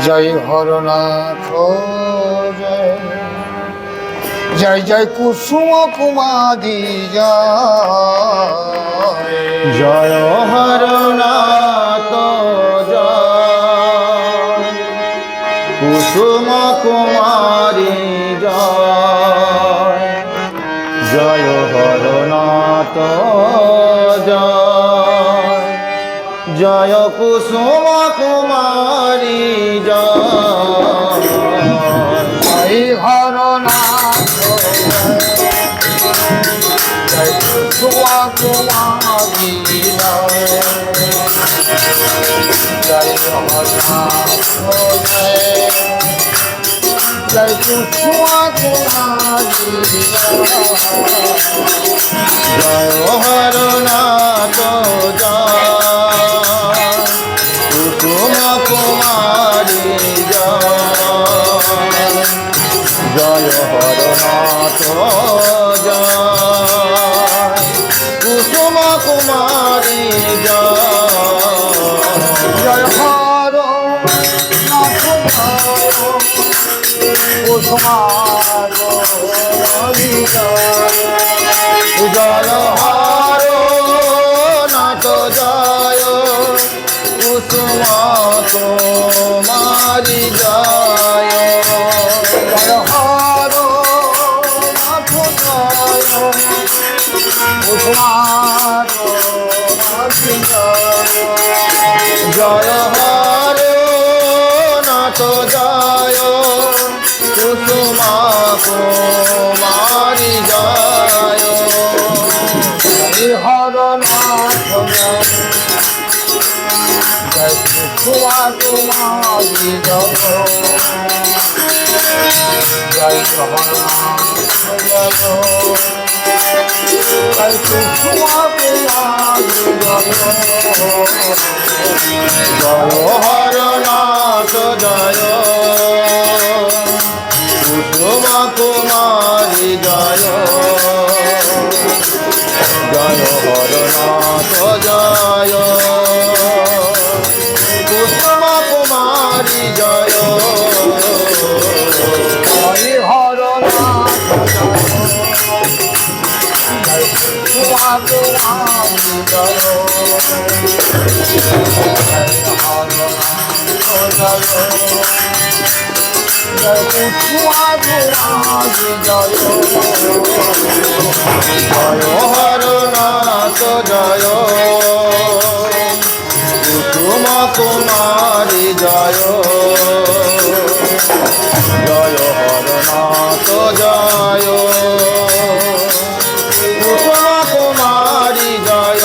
জয় Haranath জয় জয় জয় কুসুম কুমারী জয় জয় Haranath জয় কুসুম কুমারী জয় জয় Haranath জয় জয় কুসুম কুমারী জয় জয় Haranath জয় কুসুম কুমারী জয় জয় Haranath জয় জয় কুসুম কুমারী জয় Haranath জয় কুসুম কুমারী জয় জয় Haranath জয় কুসুম কুমারী জয় জয় Haranath কুসুমারি জয় Haranath জয় কুসুম কুমারী জয় জয় Haranath জয় কুসুমারি জয় Haranath জয় কুসুম কুমারী জয় জয় Haranath জয় জয় কুসুম কুমারি জয় জয় Haranath জয় জয় কুসুম কুমারি জয় জয় Haranath জয় কুসুম কুমারী জয় জয় Haranath জয় কুসুম কুমারী জয় জয় Haranath জয় কুসুম কুমারি জয় জয় Haranath জয় কুসুম কুমারি জয় জয় Haranath জয় কুসুম কুমারী জয় জয় Haranath জয় কুসুম কুমারী জয়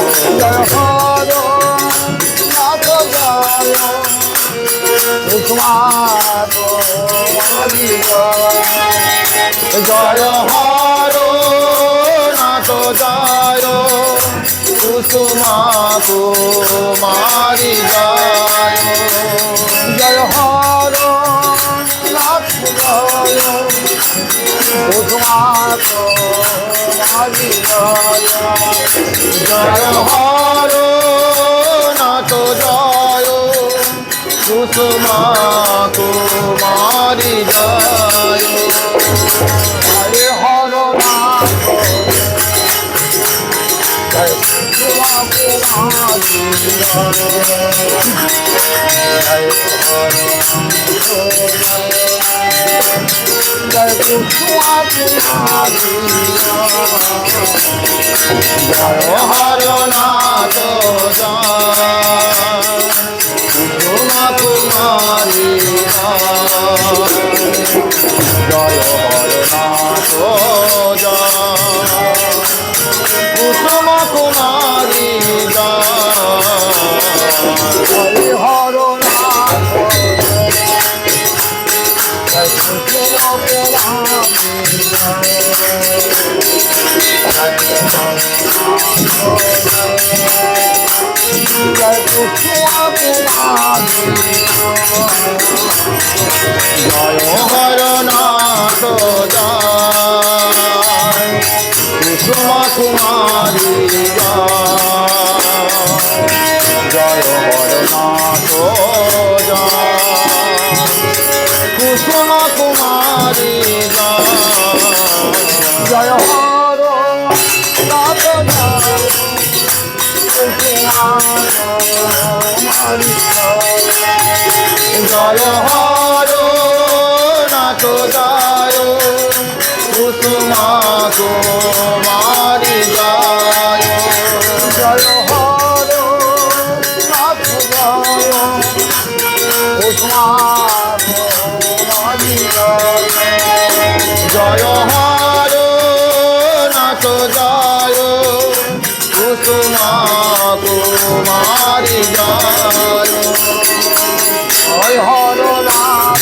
জয় Haranath জয় কুসুম কুমারি জয় Haranath জয় কুসুম কুমারী জয় জয় Haranath জয় কুসুম কুমারি জয় Haranath জয় কুসুম কুমারী জয় জয় Haranath জয় কুসুম কুমারি জয় জয় কুসুম কুমারি জয় Haranath জয় কুসুম কুমারী জয় Haranath জয় কুসুম কুমারী জয় Haranath জয় কুসুম কুমারি জয় কুসুম কুমারি জয় Haranath জয় কুসুম কুমারী জয় Haranath জয় হর Nath জয় Kusuma কুমারী জয় জয় হর Nath জয় Kusuma কুমারী জয় হর Nath জয় Kusuma কুমারী জয় জয় হর Nath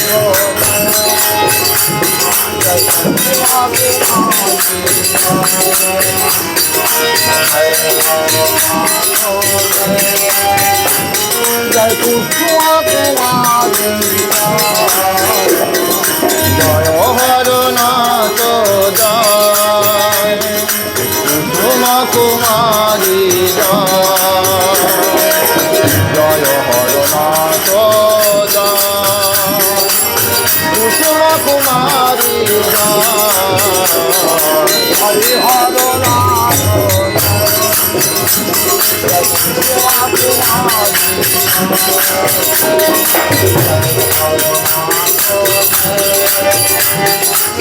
জয় Kusuma কুমারী জয় হর Nath জয় Kusuma কুমারী জয় জয় হর Nath জয় Kusuma কুমারী জয় Hari হর Nath জয় Kusuma কুমারী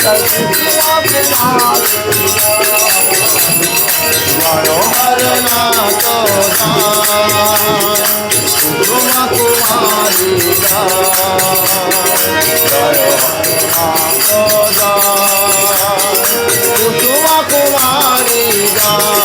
জয় Kusuma কুমারী জয় হর Nath জয় Kusuma কুমারী জয় জয় হর Nath জয় Kusuma কুমারী জয়